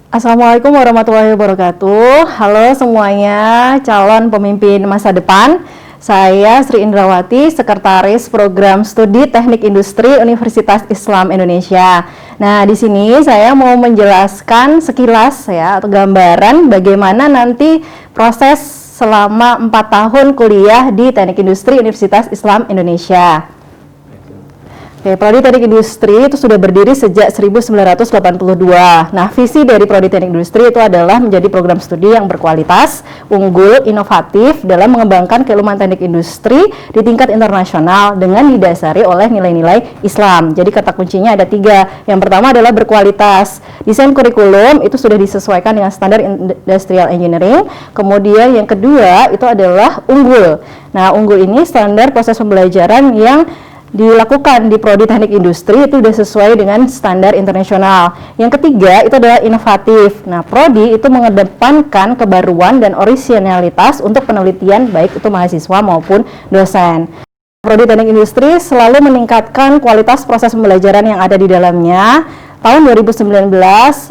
Assalamualaikum warahmatullahi wabarakatuh. Halo semuanya, calon pemimpin masa depan. Saya Sri Indrawati, Sekretaris Program Studi Teknik Industri Universitas Islam Indonesia. Nah, di sini saya mau menjelaskan sekilas ya atau gambaran bagaimana nanti proses selama 4 tahun kuliah di Teknik Industri Universitas Islam Indonesia. Oke, Prodi Teknik Industri itu sudah berdiri sejak 1982. Nah, visi dari Prodi Teknik Industri itu adalah menjadi program studi yang berkualitas, unggul, inovatif dalam mengembangkan keilmuan teknik industri di tingkat internasional dengan didasari oleh nilai-nilai Islam. Jadi kata kuncinya ada 3. Yang pertama adalah berkualitas. Desain kurikulum itu sudah disesuaikan dengan standar industrial engineering. Kemudian yang kedua itu adalah unggul. Nah, unggul ini standar proses pembelajaran yang dilakukan di Prodi Teknik Industri itu sudah sesuai dengan standar internasional. Yang ketiga itu adalah inovatif. Nah, Prodi itu mengedepankan kebaruan dan orisinalitas untuk penelitian baik itu mahasiswa maupun dosen. Prodi Teknik Industri selalu meningkatkan kualitas proses pembelajaran yang ada di dalamnya. Tahun 2019,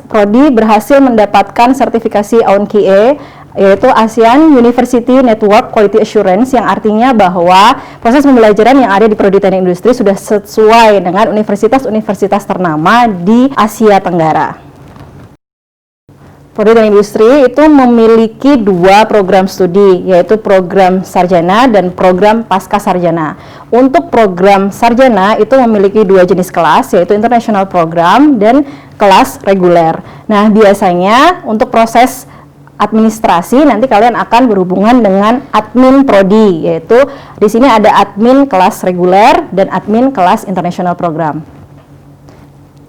Prodi berhasil mendapatkan sertifikasi AUNQIE, yaitu ASEAN University Network Quality Assurance, yang artinya bahwa proses pembelajaran yang ada di Prodi Teknik Industri sudah sesuai dengan universitas-universitas ternama di Asia Tenggara. Prodi Teknik Industri itu memiliki 2 program studi, yaitu program sarjana dan program pasca sarjana. Untuk program sarjana itu memiliki 2 jenis kelas, yaitu International Program dan kelas reguler. Nah, biasanya untuk proses administrasi nanti kalian akan berhubungan dengan admin prodi, yaitu di sini ada admin kelas reguler dan admin kelas international program.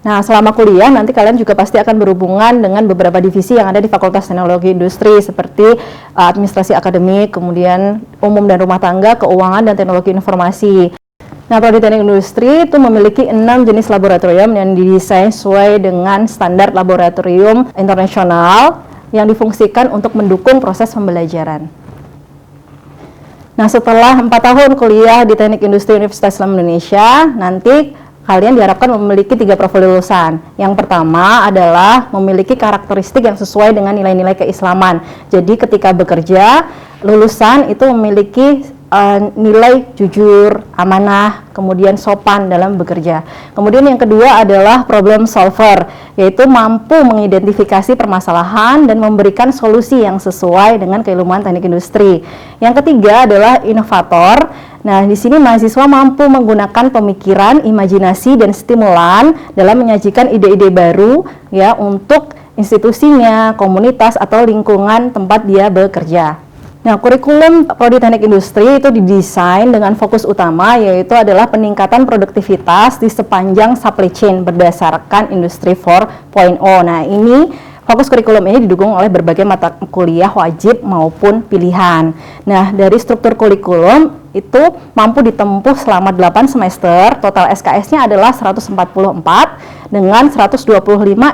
Nah, selama kuliah nanti kalian juga pasti akan berhubungan dengan beberapa divisi yang ada di Fakultas Teknologi Industri seperti administrasi akademik, kemudian umum dan rumah tangga, keuangan dan teknologi informasi. Nah, Prodi Teknik Industri itu memiliki 6 jenis laboratorium yang didesain sesuai dengan standar laboratorium internasional yang difungsikan untuk mendukung proses pembelajaran. Nah, setelah 4 tahun kuliah di Teknik Industri Universitas Islam Indonesia, nanti kalian diharapkan memiliki 3 profil lulusan. Yang pertama adalah memiliki karakteristik yang sesuai dengan nilai-nilai keislaman. Jadi ketika bekerja, lulusan itu memiliki nilai jujur, amanah, kemudian sopan dalam bekerja. Kemudian yang kedua adalah problem solver, yaitu mampu mengidentifikasi permasalahan dan memberikan solusi yang sesuai dengan keilmuan teknik industri. Yang ketiga adalah inovator. Nah, di sini mahasiswa mampu menggunakan pemikiran, imajinasi, dan stimulan dalam menyajikan ide-ide baru ya untuk institusinya, komunitas, atau lingkungan tempat dia bekerja. Nah, kurikulum Prodi Teknik Industri itu didesain dengan fokus utama yaitu adalah peningkatan produktivitas di sepanjang supply chain berdasarkan Industri 4.0. Nah, ini fokus kurikulum ini didukung oleh berbagai mata kuliah wajib maupun pilihan. Nah, dari struktur kurikulum itu mampu ditempuh selama 8 semester, total SKS-nya adalah 144 dengan 125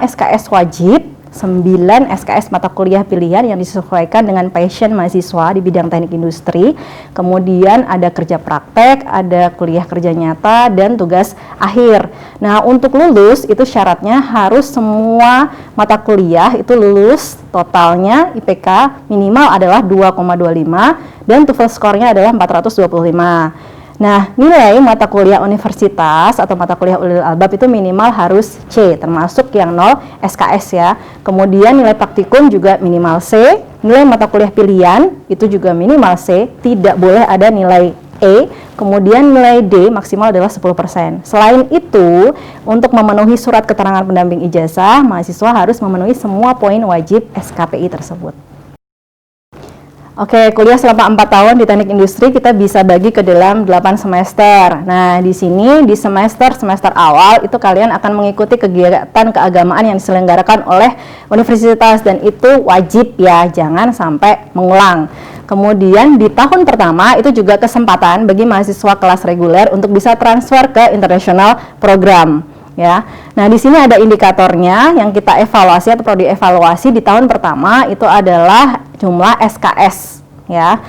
SKS wajib, 9 SKS mata kuliah pilihan yang disesuaikan dengan passion mahasiswa di bidang teknik industri. Kemudian ada kerja praktek, ada kuliah kerja nyata, dan tugas akhir. Nah, untuk lulus itu syaratnya harus semua mata kuliah itu lulus, totalnya IPK minimal adalah 2,25 dan TOEFL skornya adalah 425. Nah, nilai mata kuliah universitas atau mata kuliah ulil albab itu minimal harus C, termasuk yang 0 SKS ya. Kemudian nilai praktikum juga minimal C, nilai mata kuliah pilihan itu juga minimal C, tidak boleh ada nilai E, kemudian nilai D maksimal adalah 10%. Selain itu, untuk memenuhi surat keterangan pendamping ijazah, mahasiswa harus memenuhi semua poin wajib SKPI tersebut. Oke, kuliah selama 4 tahun di teknik industri kita bisa bagi ke dalam 8 semester. Nah, di sini di semester awal itu kalian akan mengikuti kegiatan keagamaan yang diselenggarakan oleh universitas dan itu wajib ya, jangan sampai mengulang. Kemudian di tahun pertama itu juga kesempatan bagi mahasiswa kelas reguler untuk bisa transfer ke international program. Ya, nah di sini ada indikatornya yang kita evaluasi atau prodi evaluasi di tahun pertama itu adalah jumlah SKS ya,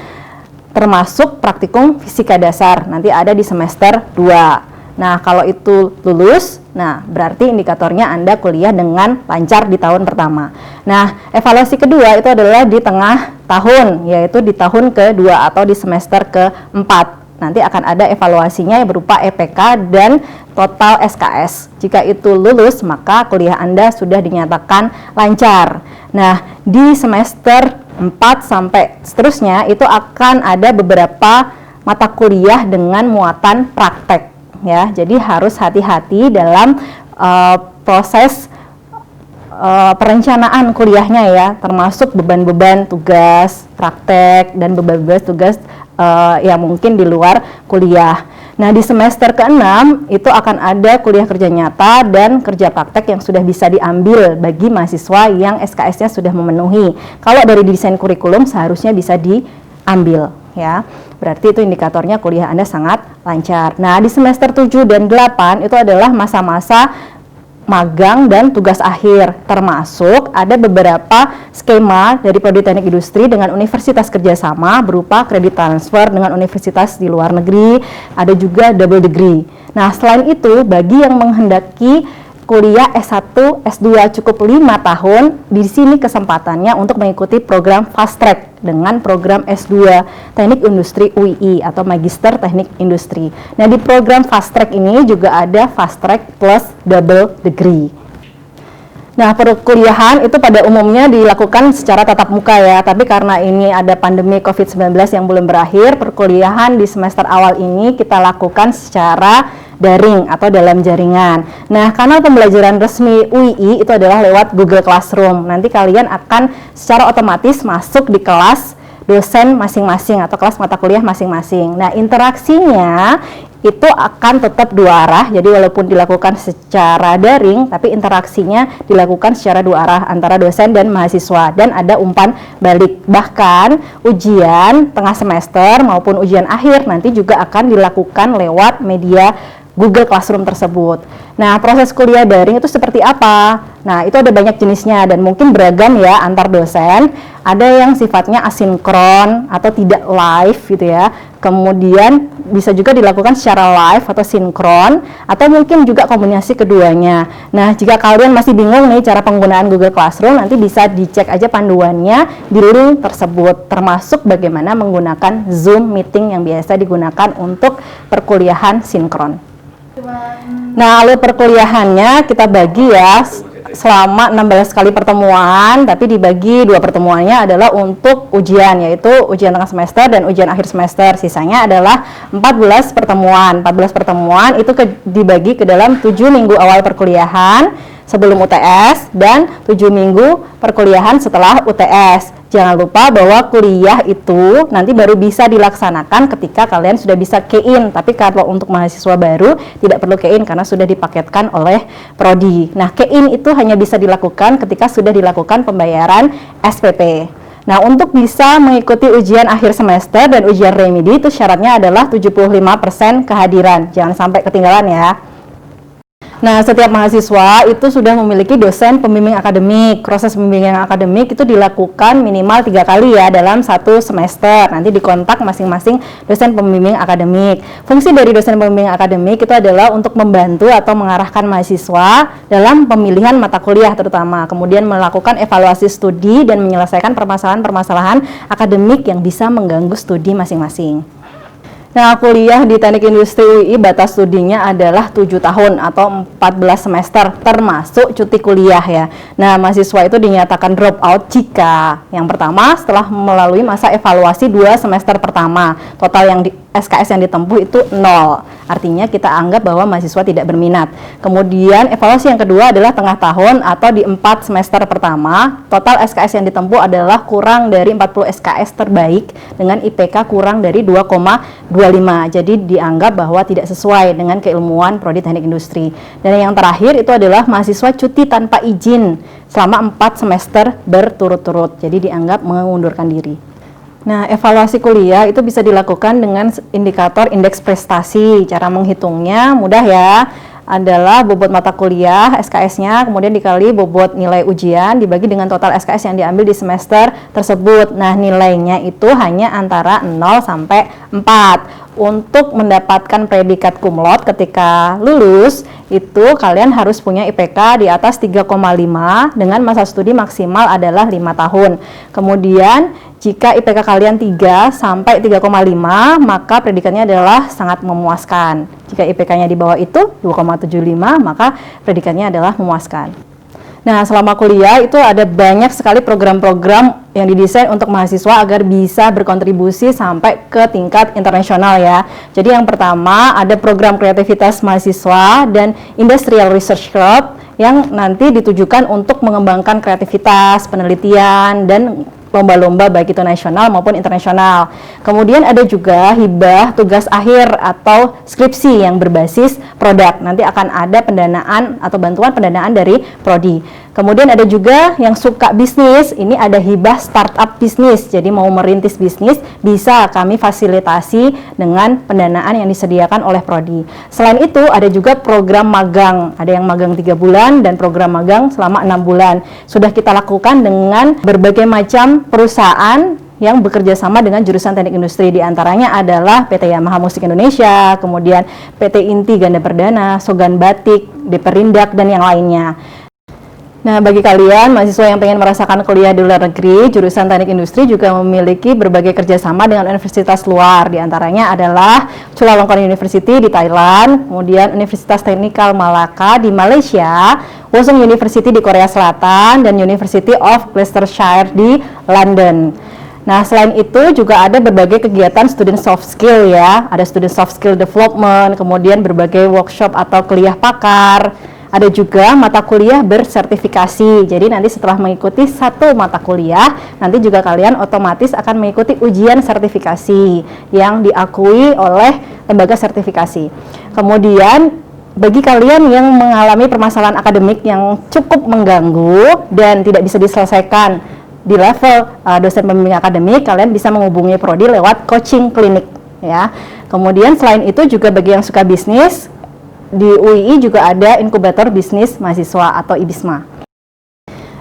termasuk praktikum fisika dasar nanti ada di semester 2. Nah, kalau itu lulus, nah berarti indikatornya Anda kuliah dengan lancar di tahun pertama. Nah, evaluasi kedua itu adalah di tengah tahun, yaitu di tahun kedua atau di semester keempat. Nanti akan ada evaluasinya yang berupa EPK dan total SKS. Jika itu lulus, maka kuliah Anda sudah dinyatakan lancar. Nah, di semester 4 sampai seterusnya itu akan ada beberapa mata kuliah dengan muatan praktek. Ya, jadi harus hati-hati dalam proses perencanaan kuliahnya ya, termasuk beban-beban tugas praktek dan beban-beban tugas yang mungkin di luar kuliah. Nah, di semester ke-6 itu akan ada kuliah kerja nyata dan kerja praktek yang sudah bisa diambil bagi mahasiswa yang SKS-nya sudah memenuhi. Kalau dari desain kurikulum seharusnya bisa diambil ya. Berarti itu indikatornya kuliah Anda sangat lancar. Nah, di semester 7 dan 8 itu adalah masa-masa magang dan tugas akhir, termasuk ada beberapa skema dari Prodi Teknik Industri dengan universitas kerjasama berupa kredit transfer dengan universitas di luar negeri, ada juga double degree. Nah, selain itu, bagi yang menghendaki kuliah S1, S2 cukup 5 tahun, di sini kesempatannya untuk mengikuti program fast track dengan program S2 Teknik Industri UII atau Magister Teknik Industri. Nah, di program fast track ini juga ada fast track plus double degree. Nah, perkuliahan itu pada umumnya dilakukan secara tatap muka ya, tapi karena ini ada pandemi COVID-19 yang belum berakhir, perkuliahan di semester awal ini kita lakukan secara daring atau dalam jaringan. Nah, kanal pembelajaran resmi UII itu adalah lewat Google Classroom. Nanti kalian akan secara otomatis masuk di kelas dosen masing-masing atau kelas mata kuliah masing-masing. Nah, interaksinya itu akan tetap dua arah, jadi walaupun dilakukan secara daring, tapi interaksinya dilakukan secara dua arah antara dosen dan mahasiswa, dan ada umpan balik. Bahkan ujian tengah semester maupun ujian akhir nanti juga akan dilakukan lewat media Google Classroom tersebut. Nah, proses kuliah daring itu seperti apa? Nah, itu ada banyak jenisnya dan mungkin beragam ya antar dosen. Ada yang sifatnya asinkron atau tidak live gitu ya. Kemudian bisa juga dilakukan secara live atau sinkron, atau mungkin juga kombinasi keduanya. Nah, jika kalian masih bingung nih cara penggunaan Google Classroom, nanti bisa dicek aja panduannya di link tersebut, termasuk bagaimana menggunakan Zoom meeting yang biasa digunakan untuk perkuliahan sinkron. Nah, alur perkuliahannya kita bagi ya selama 16 kali pertemuan, tapi dibagi 2 pertemuannya adalah untuk ujian, yaitu ujian tengah semester dan ujian akhir semester. Sisanya adalah 14 pertemuan. 14 pertemuan itu dibagi ke dalam 7 minggu awal perkuliahan sebelum UTS dan 7 minggu perkuliahan setelah UTS. Jangan lupa bahwa kuliah itu nanti baru bisa dilaksanakan ketika kalian sudah bisa key-in. Tapi kalau untuk mahasiswa baru tidak perlu key-in karena sudah dipaketkan oleh Prodi. Nah, key-in itu hanya bisa dilakukan ketika sudah dilakukan pembayaran SPP. Nah, untuk bisa mengikuti ujian akhir semester dan ujian remedi itu syaratnya adalah 75% kehadiran. Jangan sampai ketinggalan ya. Nah, setiap mahasiswa itu sudah memiliki dosen pembimbing akademik. Proses pembimbingan akademik itu dilakukan minimal 3 kali ya dalam 1 semester. Nanti dikontak masing-masing dosen pembimbing akademik. Fungsi dari dosen pembimbing akademik itu adalah untuk membantu atau mengarahkan mahasiswa dalam pemilihan mata kuliah terutama. Kemudian melakukan evaluasi studi dan menyelesaikan permasalahan-permasalahan akademik yang bisa mengganggu studi masing-masing. Nah, kuliah di Teknik Industri UI batas studinya adalah 7 tahun atau 14 semester termasuk cuti kuliah ya. Nah, mahasiswa itu dinyatakan drop out jika yang pertama setelah melalui masa evaluasi 2 semester pertama. Total yang SKS yang ditempuh itu 0. Artinya kita anggap bahwa mahasiswa tidak berminat. Kemudian evaluasi yang kedua adalah tengah tahun atau di 4 semester pertama. Total SKS yang ditempuh adalah kurang dari 40 SKS terbaik dengan IPK kurang dari 2,25. Jadi dianggap bahwa tidak sesuai dengan keilmuan Prodi Teknik Industri. Dan yang terakhir itu adalah mahasiswa cuti tanpa izin selama 4 semester berturut-turut. Jadi dianggap mengundurkan diri. Nah, evaluasi kuliah itu bisa dilakukan dengan indikator indeks prestasi. Cara menghitungnya mudah ya, adalah bobot mata kuliah SKS-nya, kemudian dikali bobot nilai ujian, dibagi dengan total SKS yang diambil di semester tersebut. Nah, nilainya itu hanya antara 0 sampai 4. untuk mendapatkan predikat cum laude ketika lulus, itu kalian harus punya IPK di atas 3,5 dengan masa studi maksimal adalah 5 tahun. Kemudian, jika IPK kalian 3 sampai 3,5, maka predikatnya adalah sangat memuaskan. Jika IPK-nya di bawah itu 2,75, maka predikatnya adalah memuaskan. Nah, selama kuliah itu ada banyak sekali program-program yang didesain untuk mahasiswa agar bisa berkontribusi sampai ke tingkat internasional ya. Jadi yang pertama ada program kreativitas mahasiswa dan Industrial Research Club yang nanti ditujukan untuk mengembangkan kreativitas, penelitian, dan lomba-lomba baik itu nasional maupun internasional. Kemudian ada juga hibah tugas akhir atau skripsi yang berbasis produk. Nanti akan ada pendanaan atau bantuan pendanaan dari Prodi. Kemudian ada juga yang suka bisnis, ini ada hibah startup bisnis. Jadi mau merintis bisnis bisa kami fasilitasi dengan pendanaan yang disediakan oleh Prodi. Selain itu ada juga program magang. Ada yang magang 3 bulan dan program magang selama 6 bulan. Sudah kita lakukan dengan berbagai macam perusahaan yang bekerja sama dengan jurusan teknik industri, diantaranya adalah PT Yamaha Musik Indonesia, kemudian PT Inti Ganda Perdana, Sogan Batik, Deperindak, dan yang lainnya. Nah, bagi kalian mahasiswa yang pengen merasakan kuliah di luar negeri, jurusan teknik industri juga memiliki berbagai kerjasama dengan universitas luar. Di antaranya adalah Chulalongkorn University di Thailand, kemudian Universitas Teknikal Malacca di Malaysia, Husung University di Korea Selatan, dan University of Leicestershire di London. Nah, selain itu juga ada berbagai kegiatan student soft skill ya. Ada student soft skill development, kemudian berbagai workshop atau kuliah pakar. Ada juga mata kuliah bersertifikasi. Jadi nanti setelah mengikuti satu mata kuliah, nanti juga kalian otomatis akan mengikuti ujian sertifikasi yang diakui oleh lembaga sertifikasi. Kemudian bagi kalian yang mengalami permasalahan akademik yang cukup mengganggu dan tidak bisa diselesaikan di level dosen pembimbing akademik, kalian bisa menghubungi Prodi lewat coaching klinik ya. Kemudian selain itu juga bagi yang suka bisnis, di UII juga ada inkubator bisnis mahasiswa atau IBISMA.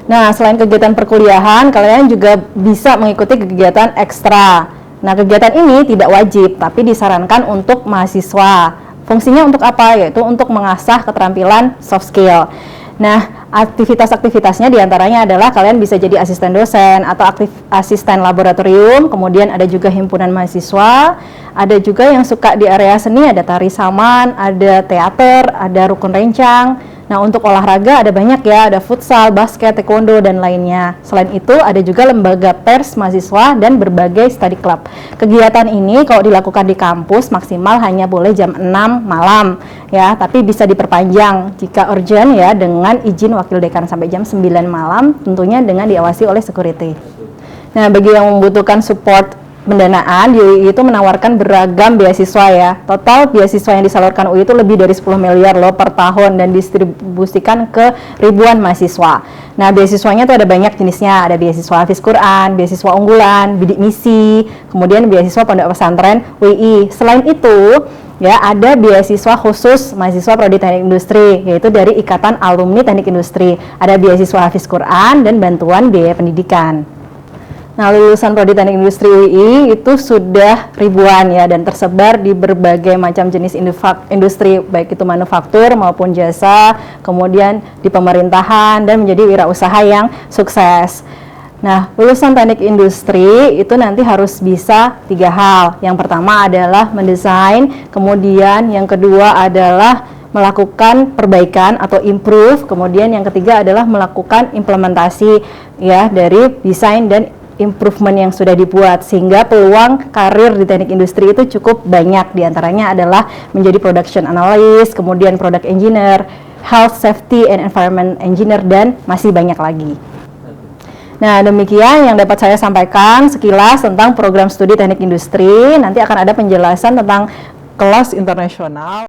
Nah, selain kegiatan perkuliahan, kalian juga bisa mengikuti kegiatan ekstra. Nah, kegiatan ini tidak wajib, tapi disarankan untuk mahasiswa. Fungsinya untuk apa? Yaitu untuk mengasah keterampilan soft skill. Nah, aktivitas-aktivitasnya diantaranya adalah kalian bisa jadi asisten dosen atau asisten laboratorium, kemudian ada juga himpunan mahasiswa, ada juga yang suka di area seni, ada tari saman, ada teater, ada rukun rencang. Nah, untuk olahraga ada banyak ya, ada futsal, basket, taekwondo, dan lainnya. Selain itu ada juga lembaga pers mahasiswa dan berbagai study club. Kegiatan ini kalau dilakukan di kampus maksimal hanya boleh jam 6 malam ya, tapi bisa diperpanjang jika urgent ya dengan izin wakil dekan sampai jam 9 malam, tentunya dengan diawasi oleh security. Nah, bagi yang membutuhkan support pendanaan, di UI itu menawarkan beragam beasiswa ya. Total beasiswa yang disalurkan UI itu lebih dari 10 miliar loh per tahun dan distribusikan ke ribuan mahasiswa. Nah, beasiswanya tuh ada banyak jenisnya. Ada beasiswa Hafiz Quran, beasiswa unggulan, bidik misi, kemudian beasiswa pondok pesantren UI. Selain itu, ya ada beasiswa khusus mahasiswa Prodi Teknik Industri, yaitu dari Ikatan Alumni Teknik Industri. Ada beasiswa Hafiz Quran dan bantuan biaya pendidikan. Nah, lulusan Prodi Teknik Industri UI itu sudah ribuan ya, dan tersebar di berbagai macam jenis industri, baik itu manufaktur maupun jasa, kemudian di pemerintahan, dan menjadi wirausaha yang sukses. Nah, lulusan teknik industri itu nanti harus bisa 3 hal. Yang pertama adalah mendesain, kemudian yang kedua adalah melakukan perbaikan atau improve, kemudian yang ketiga adalah melakukan implementasi ya dari desain dan improvement yang sudah dibuat, sehingga peluang karir di teknik industri itu cukup banyak. Diantaranya adalah menjadi production analyst, kemudian product engineer, health safety and environment engineer, dan masih banyak lagi. Nah, demikian yang dapat saya sampaikan sekilas tentang program studi teknik industri. Nanti akan ada penjelasan tentang kelas internasional.